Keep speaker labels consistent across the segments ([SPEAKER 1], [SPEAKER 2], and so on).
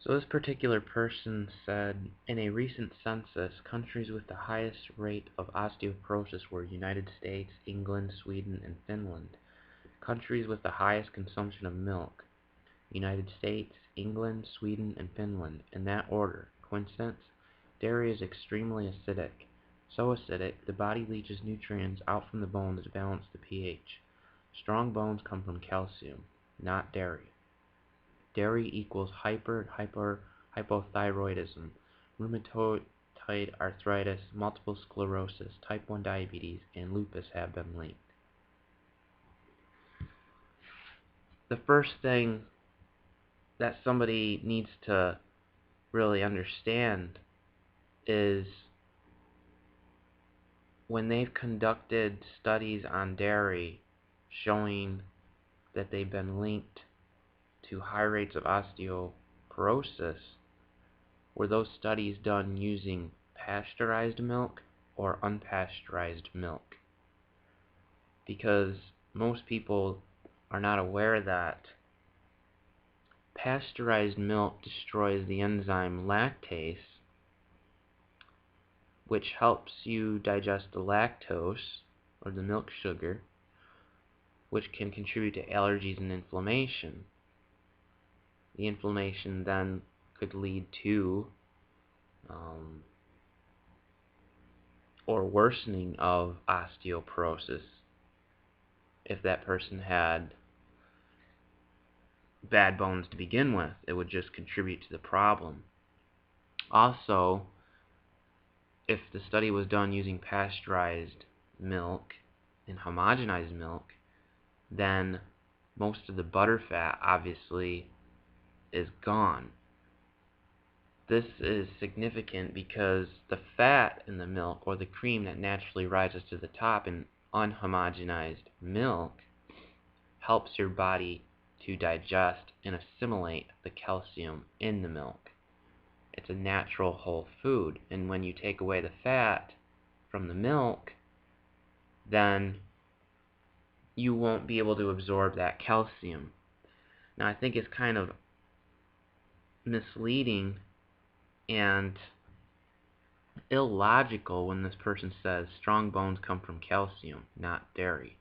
[SPEAKER 1] So this particular person said, in a recent census, countries with the highest rate of osteoporosis were United States, England, Sweden, and Finland. Countries with the highest consumption of milk: United States, England, Sweden, and Finland, in that order. Coincidence? Dairy is extremely acidic. So acidic, the body leaches nutrients out from the bone to balance the pH. Strong bones come from calcium, not dairy. Dairy equals hypothyroidism, rheumatoid arthritis, multiple sclerosis, type 1 diabetes, and lupus have been linked. The first thing that somebody needs to really understand is when they've conducted studies on dairy showing that they've been linked to high rates of osteoporosis, were those studies done using pasteurized milk or unpasteurized milk? Because most people are not aware that pasteurized milk destroys the enzyme lactase, which helps you digest the lactose, or the milk sugar, which can contribute to allergies and inflammation. The inflammation then could lead to or worsening of osteoporosis if that person had bad bones to begin with. It would just contribute to the problem. Also, if the study was done using pasteurized milk and homogenized milk, then most of the butter fat obviously is gone. This is significant because the fat in the milk, or the cream that naturally rises to the top in unhomogenized milk, helps your body to digest and assimilate the calcium in the milk. It's a natural whole food, and when you take away the fat from the milk, then you won't be able to absorb that calcium. Now, I think it's kind of misleading and illogical when this person says strong bones come from calcium, not dairy.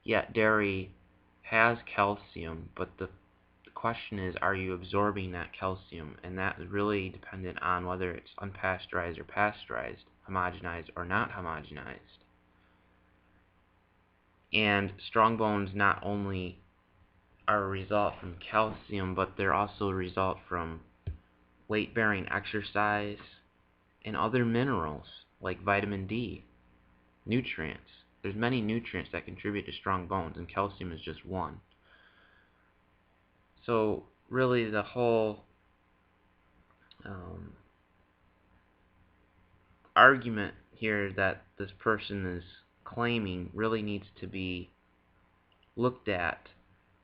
[SPEAKER 1] Yet dairy has calcium, but the question is, are you absorbing that calcium? And that is really dependent on whether it's unpasteurized or pasteurized, homogenized or not homogenized. And strong bones not only are a result from calcium, but they're also a result from weight-bearing exercise and other minerals like vitamin D, nutrients. There's many nutrients that contribute to strong bones, and calcium is just one. So really the whole argument here that this person is claiming really needs to be looked at,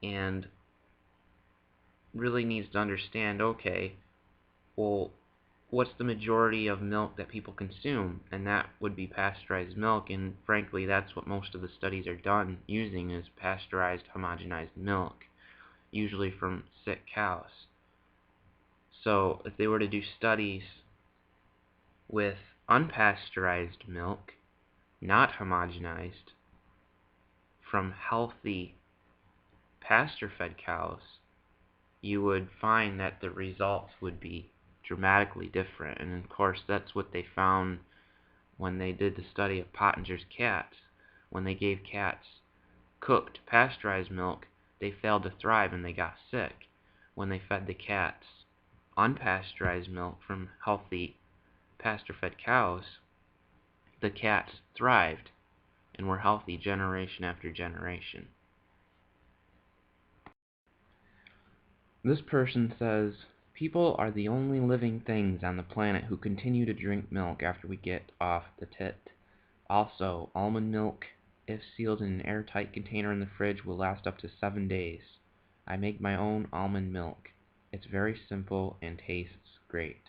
[SPEAKER 1] and really needs to understand, okay, well, what's the majority of milk that people consume? And that would be pasteurized milk, and frankly that's what most of the studies are done using, is pasteurized homogenized milk, usually from sick cows. So if they were to do studies with unpasteurized milk, not homogenized, from healthy pasture-fed cows, you would find that the results would be dramatically different. And of course that's what they found when they did the study of Pottinger's cats. When they gave cats cooked pasteurized milk, they failed to thrive and they got sick. When they fed the cats unpasteurized milk from healthy pasture-fed cows, the cats thrived and were healthy generation after generation. This person says, people are the only living things on the planet who continue to drink milk after we get off the tit. Also, almond milk, if sealed in an airtight container in the fridge, will last up to 7 days. I make my own almond milk. It's very simple and tastes great.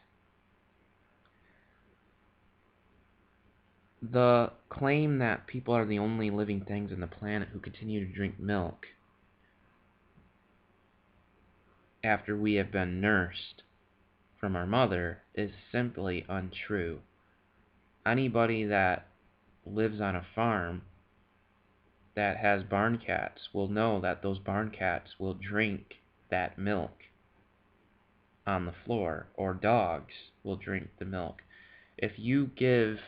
[SPEAKER 1] The claim that people are the only living things on the planet who continue to drink milk after we have been nursed from our mother is simply untrue. Anybody that lives on a farm that has barn cats will know that those barn cats will drink that milk on the floor, or dogs will drink the milk. If you give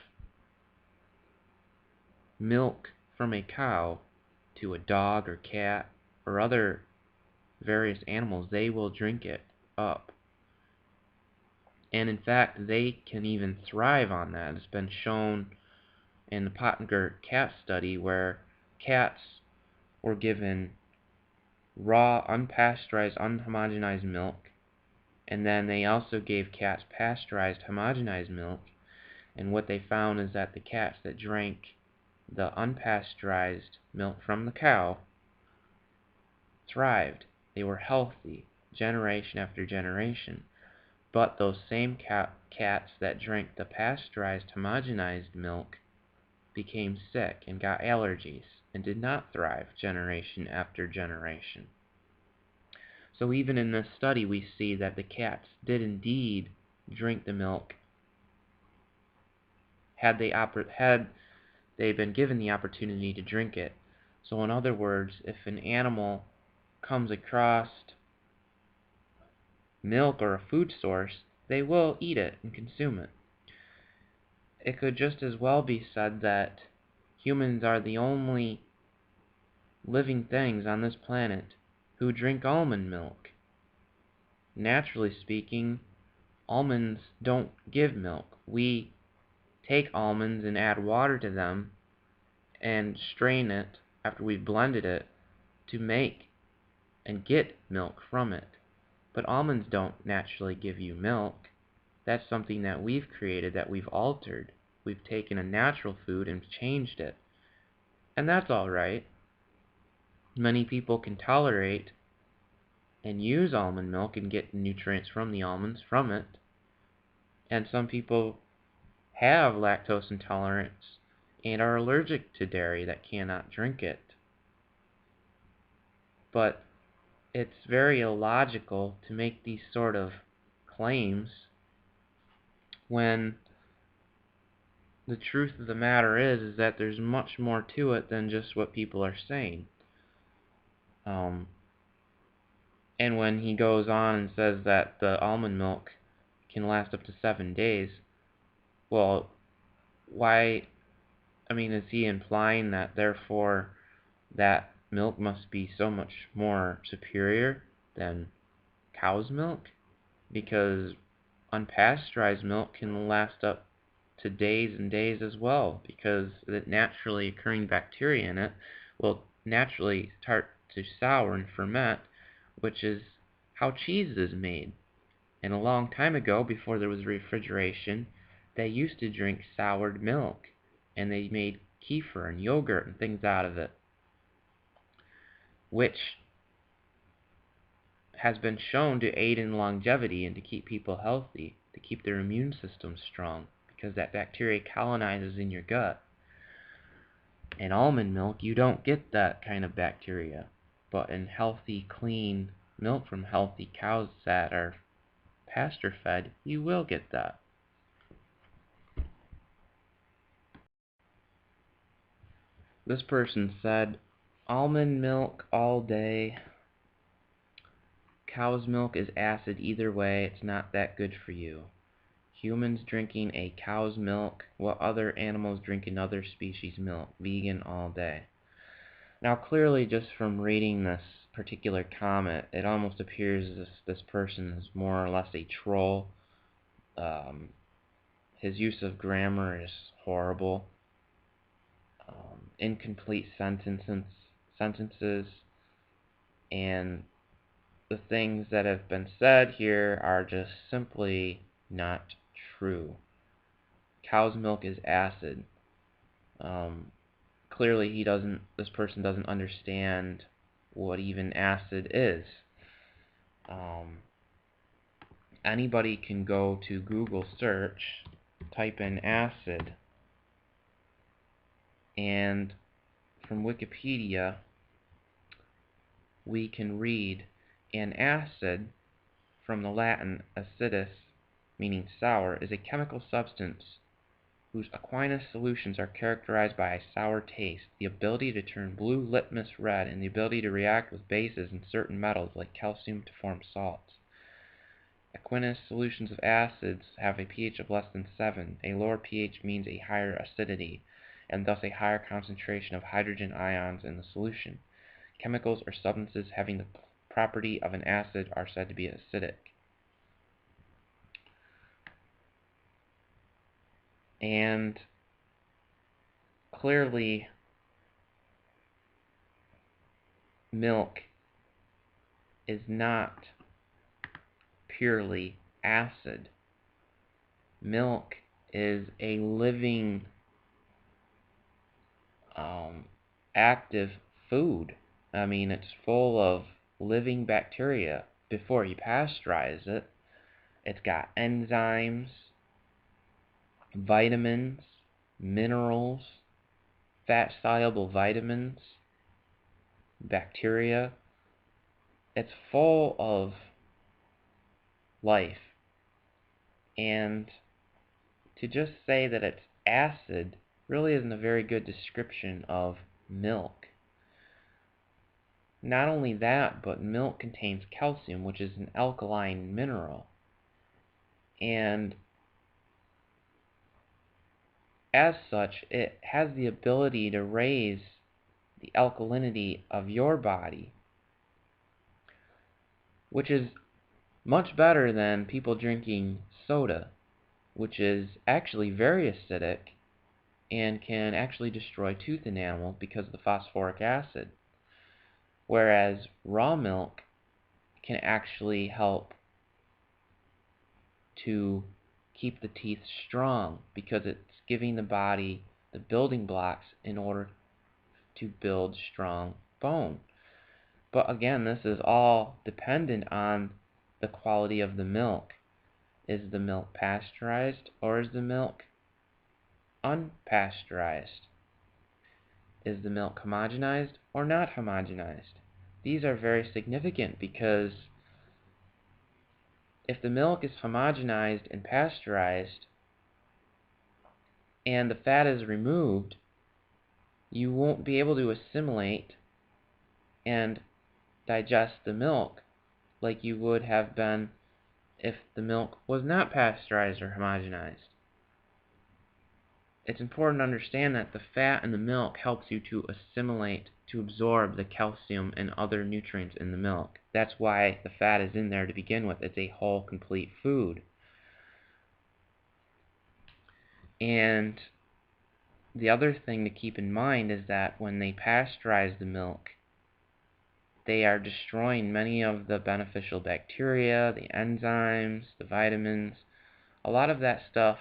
[SPEAKER 1] milk from a cow to a dog or cat or other various animals, they will drink it up. And in fact, they can even thrive on that. It's been shown in the Pottinger cat study where cats were given raw, unpasteurized, unhomogenized milk, and then they also gave cats pasteurized, homogenized milk, and what they found is that the cats that drank the unpasteurized milk from the cow thrived. They were healthy generation after generation. But those same cats that drank the pasteurized, homogenized milk became sick and got allergies and did not thrive generation after generation. So even in this study we see that the cats did indeed drink the milk had they been given the opportunity to drink it. So in other words, if an animal comes across milk or a food source, they will eat it and consume it. It could just as well be said that humans are the only living things on this planet who drink almond milk. Naturally speaking, almonds don't give milk. We take almonds and add water to them and strain it after we've blended it to make and get milk from it. But almonds don't naturally give you milk. That's something that we've created, that we've altered. We've taken a natural food and changed it. And that's alright. Many people can tolerate and use almond milk and get nutrients from the almonds from it. And some people have lactose intolerance and are allergic to dairy that cannot drink it. But it's very illogical to make these sort of claims when the truth of the matter is that there's much more to it than just what people are saying. And when he goes on and says that the almond milk can last up to 7 days, well, why, is he implying that therefore that milk must be so much more superior than cow's milk? Because unpasteurized milk can last up to days and days as well, because the naturally occurring bacteria in it will naturally start to sour and ferment, which is how cheese is made. And a long time ago, before there was refrigeration, they used to drink soured milk, and they made kefir and yogurt and things out of it, which has been shown to aid in longevity and to keep people healthy, to keep their immune system strong, because that bacteria colonizes in your gut. In almond milk, you don't get that kind of bacteria, but in healthy, clean milk from healthy cows that are pasture-fed, you will get that. This person said, almond milk all day. Cow's milk is acid either way, it's not that good for you. Humans drinking a cow's milk, what other animals drink another species' milk, vegan all day. Now clearly, just from reading this particular comment, it almost appears this person is more or less a troll. His use of grammar is horrible. Incomplete sentences, and the things that have been said here are just simply not true. Cow's milk is acid. Clearly this person doesn't understand what even acid is. Anybody can go to Google search, type in acid, and from Wikipedia we can read an acid, from the Latin acidus, meaning sour, is a chemical substance whose aqueous solutions are characterized by a sour taste, the ability to turn blue litmus red, and the ability to react with bases and certain metals like calcium to form salts. Aqueous solutions of acids have a pH of less than 7. A lower pH means a higher acidity, and thus a higher concentration of hydrogen ions in the solution. Chemicals or substances having the property of an acid are said to be acidic. And clearly, milk is not purely acid. Milk is a living, active food. I mean, it's full of living bacteria before you pasteurize it. It's got enzymes, vitamins, minerals, fat-soluble vitamins, bacteria. It's full of life. And to just say that it's acid really isn't a very good description of milk. Not only that, but milk contains calcium, which is an alkaline mineral. And as such, it has the ability to raise the alkalinity of your body, which is much better than people drinking soda, which is actually very acidic and can actually destroy tooth enamel because of the phosphoric acid. Whereas raw milk can actually help to keep the teeth strong because it's giving the body the building blocks in order to build strong bone. But again, this is all dependent on the quality of the milk. Is the milk pasteurized or is the milk unpasteurized? Is the milk homogenized or not homogenized? These are very significant because if the milk is homogenized and pasteurized and the fat is removed, you won't be able to assimilate and digest the milk like you would have been if the milk was not pasteurized or homogenized. It's important to understand that the fat in the milk helps you to assimilate, to absorb the calcium and other nutrients in the milk. That's why the fat is in there to begin with. It's a whole, complete food. And the other thing to keep in mind is that when they pasteurize the milk, they are destroying many of the beneficial bacteria, the enzymes, the vitamins. A lot of that stuff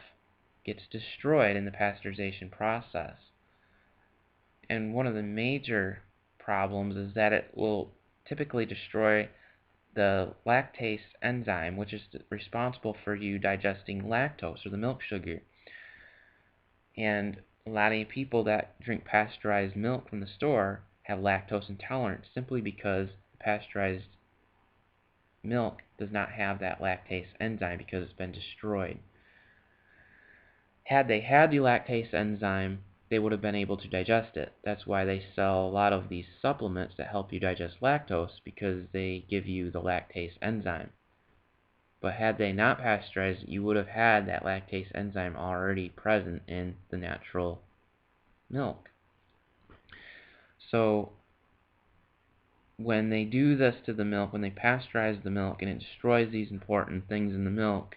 [SPEAKER 1] gets destroyed in the pasteurization process. And one of the major problems is that it will typically destroy the lactase enzyme, which is responsible for you digesting lactose, or the milk sugar. And a lot of people that drink pasteurized milk from the store have lactose intolerance simply because pasteurized milk does not have that lactase enzyme because it's been destroyed. Had they had the lactase enzyme, they would have been able to digest it. That's why they sell a lot of these supplements that help you digest lactose, because they give you the lactase enzyme. But had they not pasteurized it, you would have had that lactase enzyme already present in the natural milk. So when they do this to the milk, when they pasteurize the milk and it destroys these important things in the milk,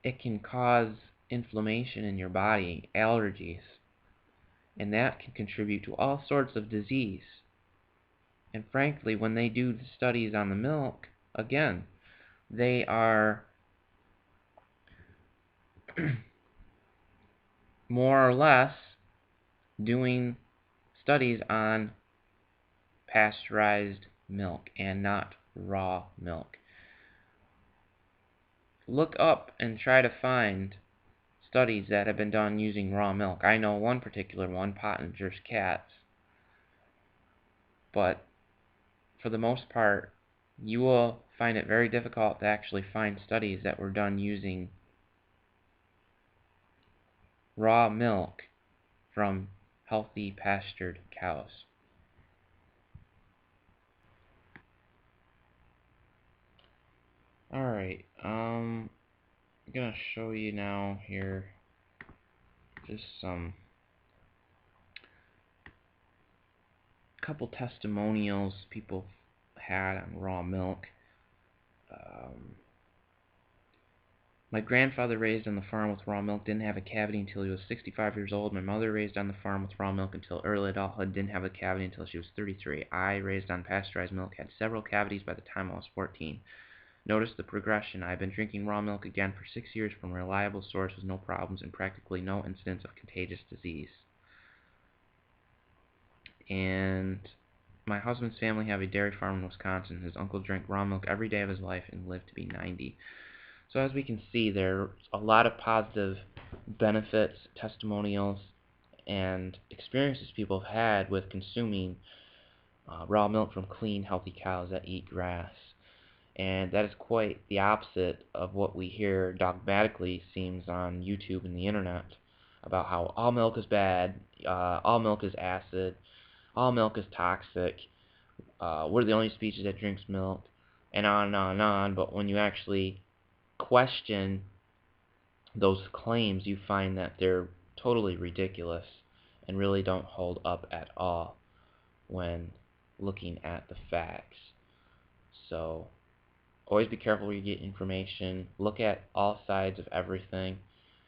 [SPEAKER 1] it can cause inflammation in your body, allergies, and that can contribute to all sorts of disease. And frankly, when they do the studies on the milk, again, they are more or less doing studies on pasteurized milk and not raw milk. Look up and try to find studies that have been done using raw milk. I know one particular one, Pottinger's cats, but for the most part, you will find it very difficult to actually find studies that were done using raw milk from healthy pastured cows. Alright, I'm gonna show you now here just some couple testimonials people had on raw milk. My grandfather raised on the farm with raw milk didn't have a cavity until he was 65 years old. My mother raised on the farm with raw milk until early adulthood, didn't have a cavity until she was 33. I, raised on pasteurized milk, had several cavities by the time I was 14. Notice the progression. I've been drinking raw milk again for 6 years from a reliable source with no problems and practically no incidents of contagious disease. And my husband's family have a dairy farm in Wisconsin. His uncle drank raw milk every day of his life and lived to be 90. So as we can see, there's a lot of positive benefits, testimonials, and experiences people have had with consuming raw milk from clean, healthy cows that eat grass. And that is quite the opposite of what we hear dogmatically, seems, on YouTube and the internet about how all milk is bad, all milk is acid, all milk is toxic, we're the only species that drinks milk, and on and on and on. But when you actually question those claims, you find that they're totally ridiculous and really don't hold up at all when looking at the facts. So always be careful where you get information. Look at all sides of everything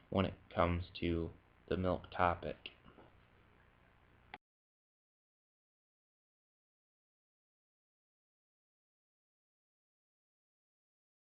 [SPEAKER 1] when it comes to the milk topic.